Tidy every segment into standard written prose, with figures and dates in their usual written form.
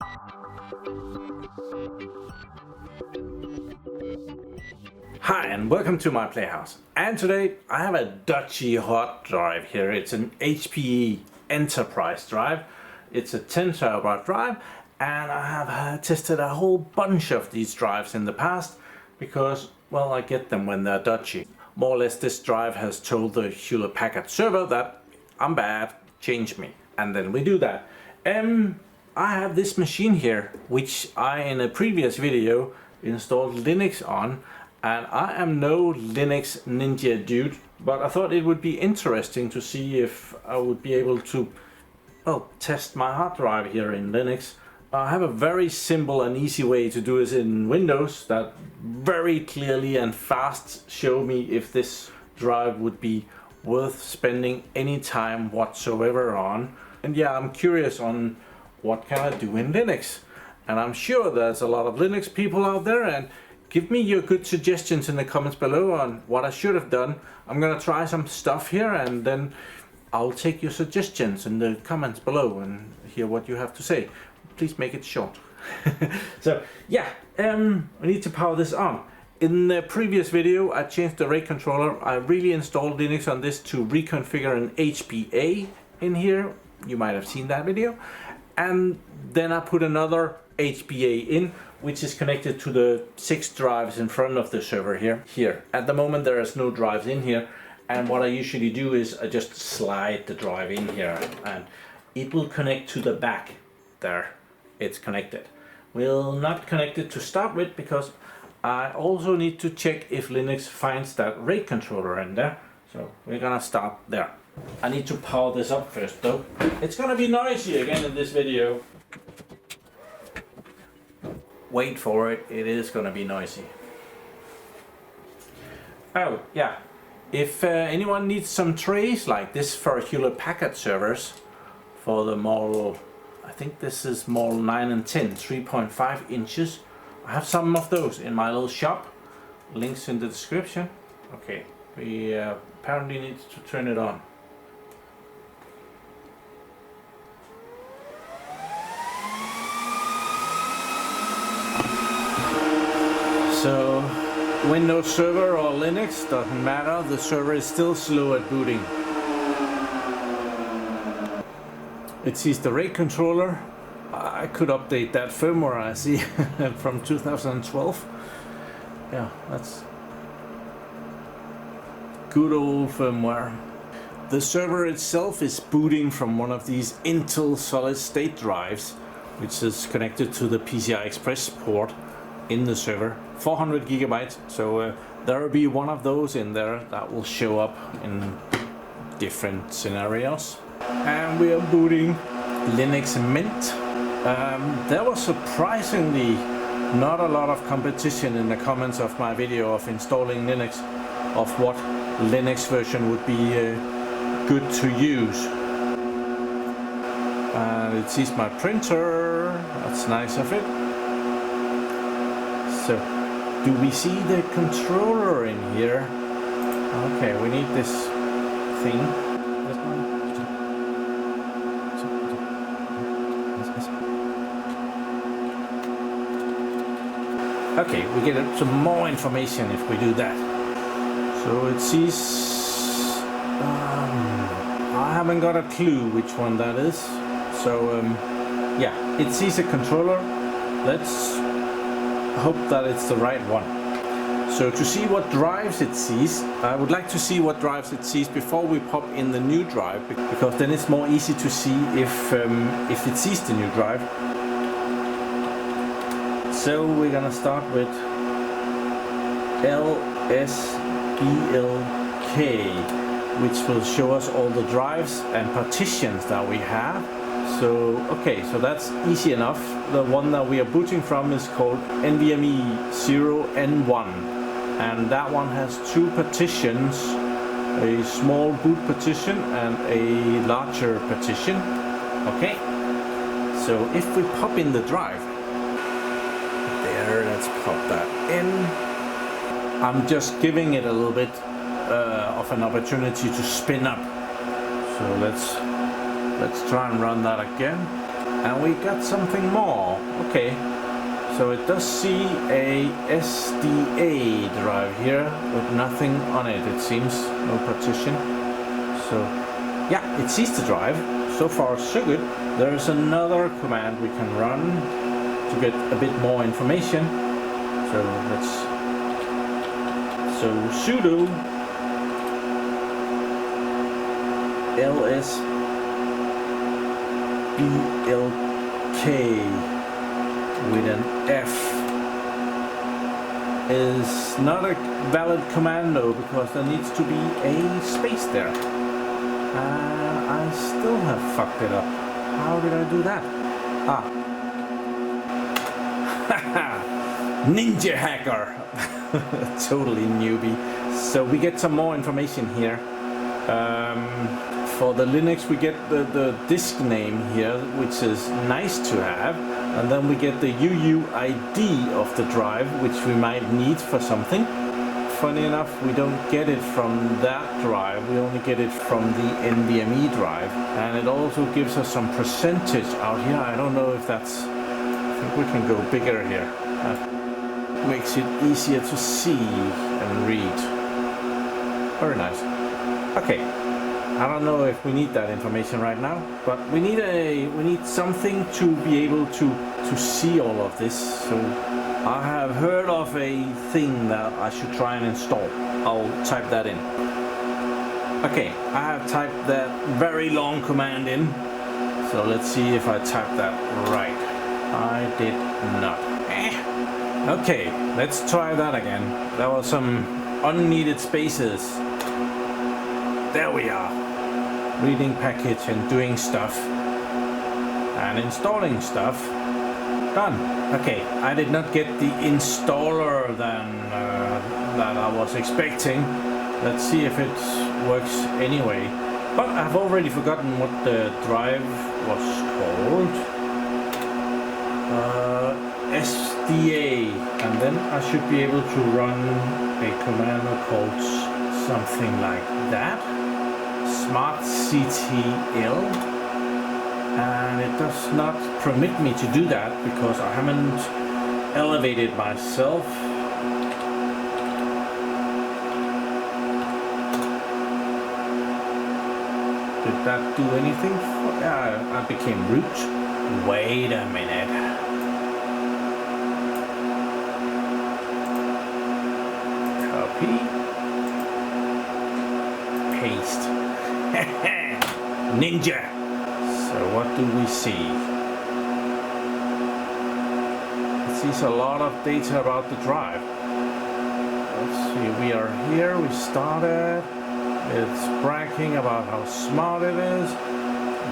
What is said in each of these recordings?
Hi and welcome to my PlayHouse. And today I have a Dodgy hard drive here. It's an HP Enterprise drive. It's a 10 terabyte drive, and I have tested a whole bunch of these drives in the past because, well, I get them when they're dodgy. More or less this drive has told the Hewlett-Packard server that I'm bad, change me. And then we do that. I have this machine here, which I in a previous video installed Linux on. And I am no Linux ninja dude, but I thought it would be interesting to see if I would be able to, well, test my hard drive here in Linux. I have a very simple and easy way to do this in Windows that very clearly and fast show me if this drive would be worth spending any time whatsoever on. And yeah, I'm curious on what can I do in Linux. And I'm sure there's a lot of Linux people out there, and give me your good suggestions in the comments below on what I should have done. I'm gonna try some stuff here, and then I'll take your suggestions in the comments below and hear what you have to say. Please make it short. So yeah, I need to power this on. In the previous video I changed the RAID controller. I really installed Linux on this to reconfigure an HBA in here. You might have seen that video. And then I put another HBA in, which is connected to the 6 drives in front of the server here. At the moment there is no drives in here, and what I usually do is I just slide the drive in here and it will connect to the back. There, it's connected. We'll not connect it to start with because I also need to check if Linux finds that RAID controller in there. So we're gonna start there. I need to power this up first though. It's gonna be noisy again in this video. Wait for it, it is gonna be noisy. Oh yeah, if anyone needs some trays like this for Hewlett-Packard servers, for the model, I think this is model 9 and 10, 3.5 inches. I have some of those in my little shop, links in the description. Okay, we apparently need to turn it on. So Windows Server or Linux, doesn't matter, the server is still slow at booting. It sees the RAID controller. I could update that firmware, I see, from 2012. Yeah, that's good old firmware. The server itself is booting from one of these Intel solid state drives, which is connected to the PCI Express port in the server. 400 gigabytes, so there will be one of those in there that will show up in different scenarios. And we are booting Linux Mint. There was surprisingly not a lot of competition in the comments of my video of installing Linux, of what Linux version would be good to use. And it sees my printer, that's nice of it. So, do we see the controller in here? Okay, we need this thing. Okay, we get some more information if we do that. So it sees... I haven't got a clue which one that is. So, yeah, it sees a controller. Let's hope that it's the right one. So to see what drives it sees, I would like to see what drives it sees before we pop in the new drive, because then it's more easy to see if it sees the new drive. So we're gonna start with LSBLK, which will show us all the drives and partitions that we have. So, okay, so that's easy enough. The one that we are booting from is called NVMe 0N1, and that one has 2 partitions, a small boot partition and a larger partition. Okay, so if we pop in the drive, there, let's pop that in. I'm just giving it a little bit of an opportunity to spin up. So let's try and run that again. And we got something more. Okay. So it does see a SDA drive here with nothing on it, it seems. No partition. So yeah, it sees the drive. So far so good. There's another command we can run to get a bit more information. So sudo lsblk with an F is not a valid command though, because there needs to be a space there. And I still have fucked it up. How did I do that? Ninja hacker! Totally newbie. So we get some more information here. For the Linux we get the disk name here, which is nice to have, and then we get the UUID of the drive, which we might need for something. Funny enough, we don't get it from that drive, we only get it from the NVMe drive, and it also gives us some percentage out here. I don't know if that's... I think we can go bigger here. That makes it easier to see and read. Very nice. Okay. I don't know if we need that information right now, but we need something to be able to see all of this. So I have heard of a thing that I should try and install. I'll type that in. Okay, I have typed that very long command in. So let's see if I type that right. I did not. Okay, let's try that again. There were some unneeded spaces. There we are. Reading package and doing stuff. And installing stuff. Done. Okay, I did not get the installer that I was expecting. Let's see if it works anyway. But I've already forgotten what the drive was called. SDA. And then I should be able to run a command called something like that. smartctl. And it does not permit me to do that because I haven't elevated myself. Did that do anything? Yeah, I became root. Wait a minute. Copy. Paste. Ninja. So what do we see? It sees a lot of data about the drive. Let's see, we are here, we started. It's bragging about how smart it is.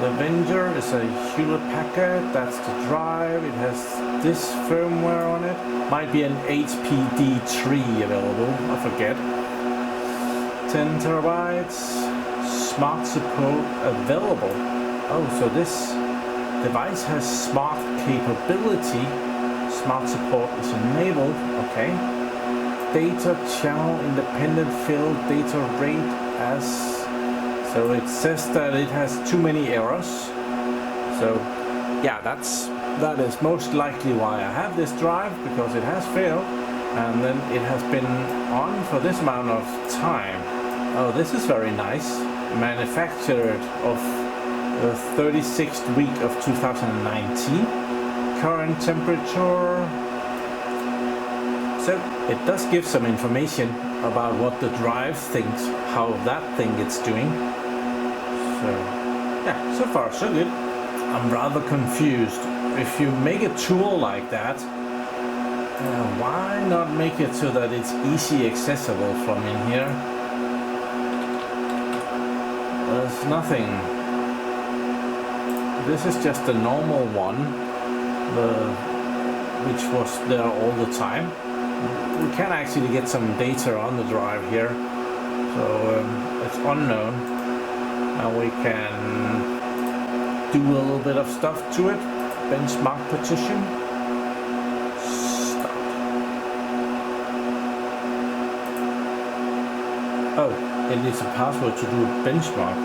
The Avenger is a Hewlett-Packard, that's the drive. It has this firmware on it. Might be an HDD3 available, I forget. 10 terabytes. Smart support available. Oh, so this device has smart capability. Smart support is enabled. Okay. Data channel independent fill data rate as. So it says that it has too many errors. So yeah, that is most likely why I have this drive, because it has failed, and then it has been on for this amount of time. Oh, this is very nice. Manufactured of the 36th week of 2019. Current temperature. So it does give some information about what the drive thinks, how that thing is doing. So yeah, so far so good. I'm rather confused. If you make a tool like that, why not make it so that it's easy accessible from in here? There's nothing. This is just a normal one, which was there all the time. We can actually get some data on the drive here, so it's unknown, and we can do a little bit of stuff to it. Benchmark partition. Stop. Oh, it needs a password to do a benchmark.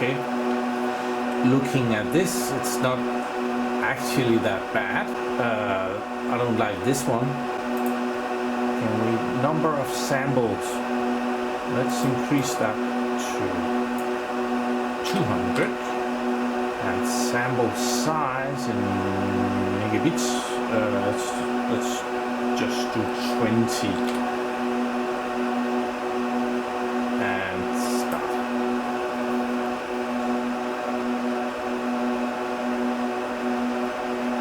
Okay. Looking at this, it's not actually that bad. I don't like this one. Can we number of samples? Let's increase that to 200. And sample size in megabits. Let's just do 20. And start.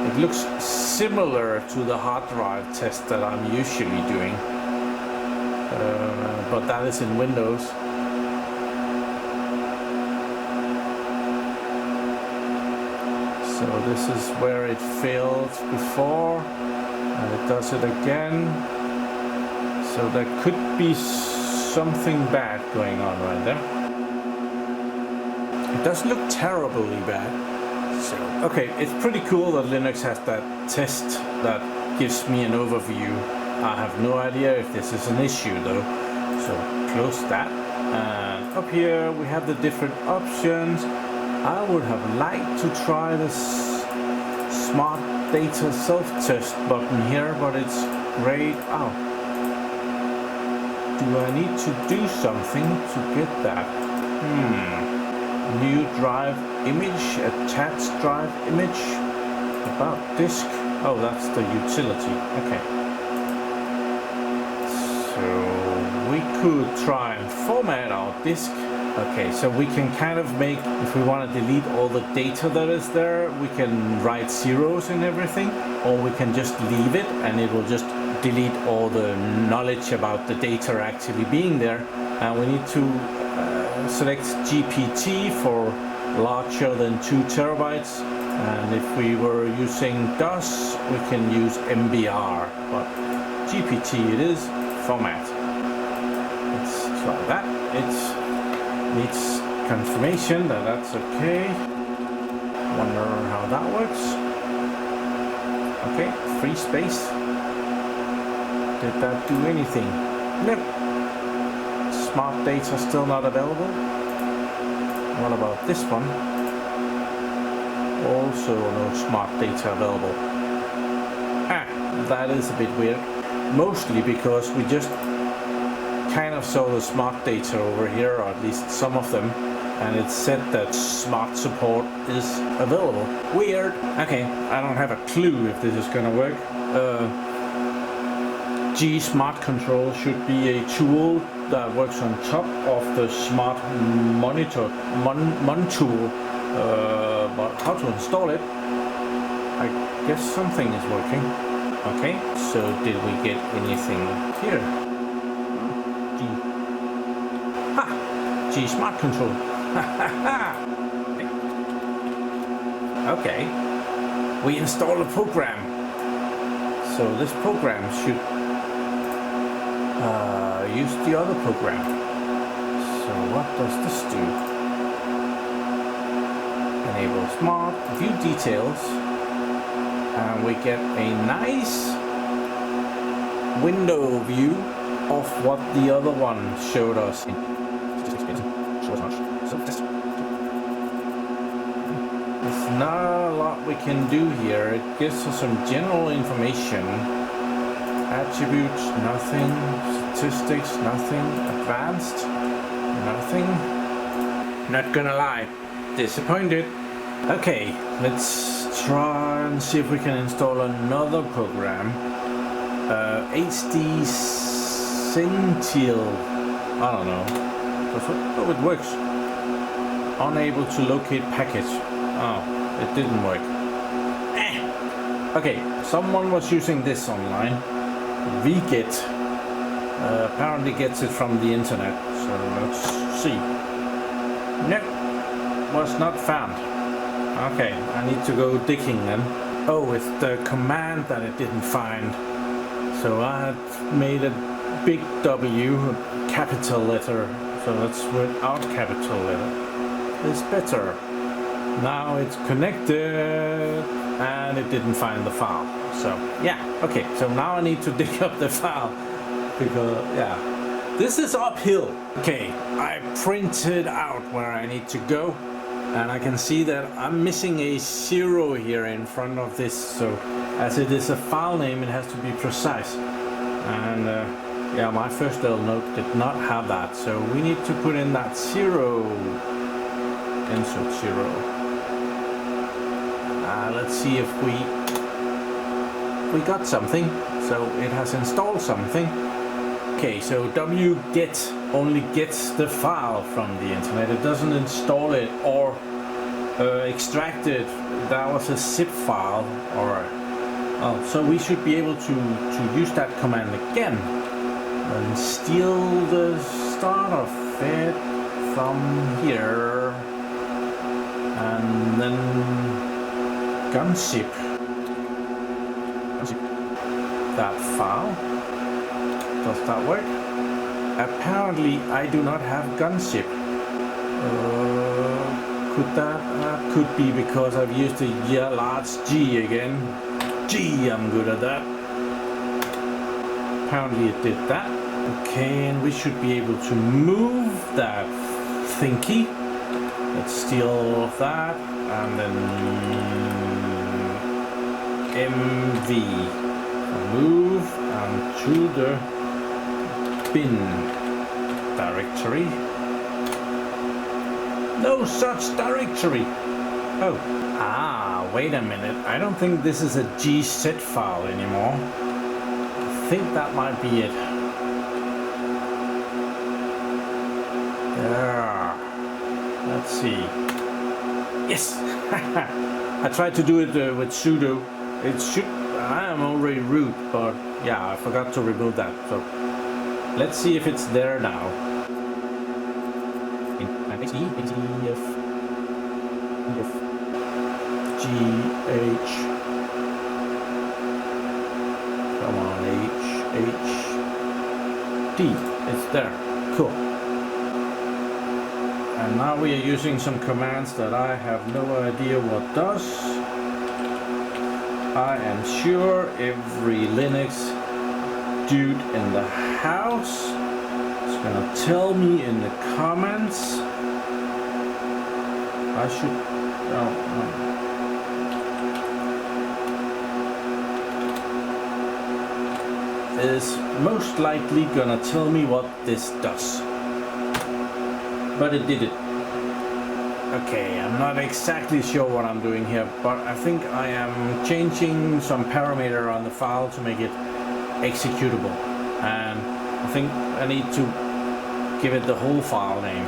It looks similar to the hard drive test that I'm usually doing, but that is in Windows. So this is where it failed before, and it does it again. So there could be something bad going on right there. It doesn't look terribly bad. So, okay, it's pretty cool that Linux has that test that gives me an overview. I have no idea if this is an issue though. So close that. And up here we have the different options. I would have liked to try this smart data self-test button here, but it's grayed out. Do I need to do something to get that? New drive image, attached drive image, about disk. Oh, that's the utility. Okay. So we could try and format our disk. Okay, so we can kind of make, if we want to delete all the data that is there, we can write zeros and everything, or we can just leave it and it will just delete all the knowledge about the data actually being there. And we need to select GPT for larger than 2 terabytes. And if we were using DOS, we can use MBR, but GPT it is, format. Let's try that. It needs confirmation that that's okay. Wonder how that works. Okay, free space. Did that do anything? Nope. Smart data still not available. What about this one? Also no smart data available. That is a bit weird. Mostly because we just kind of saw the smart data over here, or at least some of them, and it said that smart support is available. Weird. Okay, I don't have a clue if this is gonna work. GSmartControl should be a tool that works on top of the smart monitor mon tool, but how to install it? I guess something is working. Okay, so did we get anything here? GSmartControl. Okay, we install a program. So this program should use the other program. So what does this do? Enable smart, view details, and we get a nice window view of what the other one showed us. There's not a lot we can do here. It gives us some general information. Attributes, nothing. Statistics, nothing. Advanced, nothing. Not gonna lie, disappointed. Okay, let's try and see if we can install another program. Datacenter. I don't know. Oh, it works. Unable to locate package. Oh, it didn't work. Okay, someone was using this online. Vget apparently gets it from the internet. So let's see. No, was not found. Okay, I need to go digging then. Oh, it's the command that it didn't find. So I had made a big W, a capital letter. So that's without capital letter. It's better. Now it's connected and it didn't find the file. So yeah, okay. So now I need to dig up the file because this is uphill. Okay, I printed out where I need to go. And I can see that I'm missing a 0 here in front of this, so as it is a file name, it has to be precise. And yeah, my first little note did not have that, so we need to put in that 0, insert 0. Let's see if we got something. So it has installed something. Okay, so wget only gets the file from the internet. It doesn't install it or extract it. That was a zip file. Alright. Oh, so we should be able to use that command again and steal the start of it from here and then gunzip that file. Does that work? Apparently I do not have gunzip. Could be because I've used a large G again. G, I'm good at that. Apparently it did that. Okay, and we should be able to move that thingy. Let's steal that and then MV. Move and to the bin directory. No such directory. Oh, wait a minute. I don't think this is a GZ file anymore. I think that might be it. There. Let's see. Yes. I tried to do it with sudo. It should. I am already root, but yeah, I forgot to remove that. So let's see if it's there now. GH. Come on, HD. It's there. Cool. And now we are using some commands that I have no idea what does. I am sure every Linux dude in the house is gonna tell me in the comments. I should. Oh, no. Is most likely gonna tell me what this does. But it did it. Okay, I'm not exactly sure what I'm doing here, but I think I am changing some parameter on the file to make it executable. And I think I need to give it the whole file name.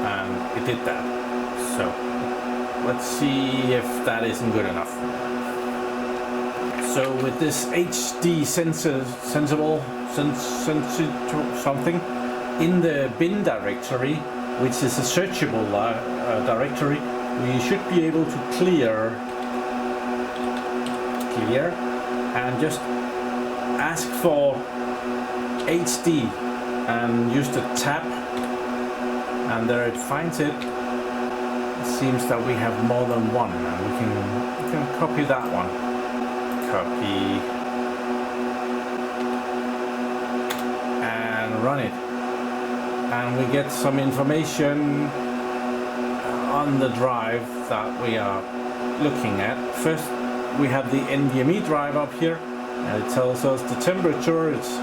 And it did that. So let's see if that isn't good enough. So with this HD sensible something in the bin directory, which is a searchable directory, we should be able to clear and just ask for HD and use the tab, and there it finds it. It seems that we have more than one, and we can copy that one. Copy and run it. And we get some information on the drive that we are looking at. First, we have the NVMe drive up here, and it tells us the temperature is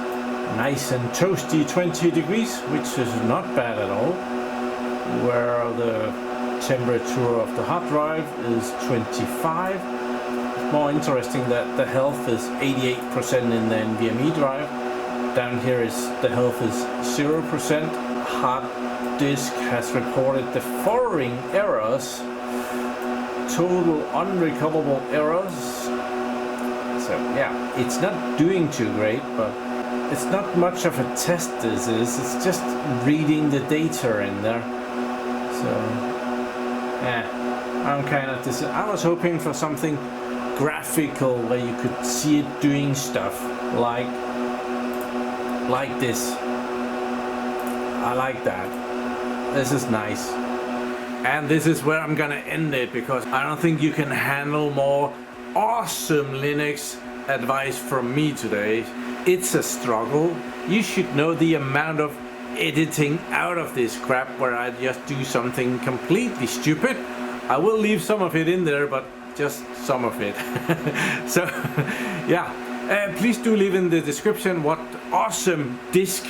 nice and toasty 20 degrees, which is not bad at all. Where the temperature of the hard drive is 25. It's more interesting that the health is 88% in the NVMe drive. Down here is the health is 0%. Hard disk has reported the following errors: total unrecoverable errors. So yeah, it's not doing too great, but it's not much of a test. This is, it's just reading the data in there. So yeah, I'm kind of I was hoping for something graphical where you could see it doing stuff like this. I like that. This is nice. And this is where I'm gonna end it, because I don't think you can handle more awesome Linux advice from me today. It's a struggle. You should know the amount of editing out of this crap where I just do something completely stupid. I will leave some of it in there, but just some of it. So yeah, please do leave in the description what awesome disk,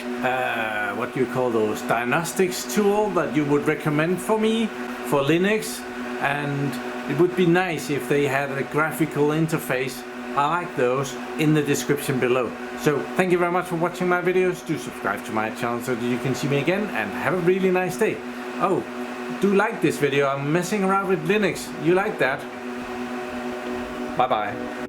what you call those, diagnostics tool that you would recommend for me for Linux. And it would be nice if they had a graphical interface. I like those, in the description below. So thank you very much for watching my videos. Do subscribe to my channel so that you can see me again, and have a really nice day. Oh, do like this video. I'm messing around with Linux. You like that? Bye bye.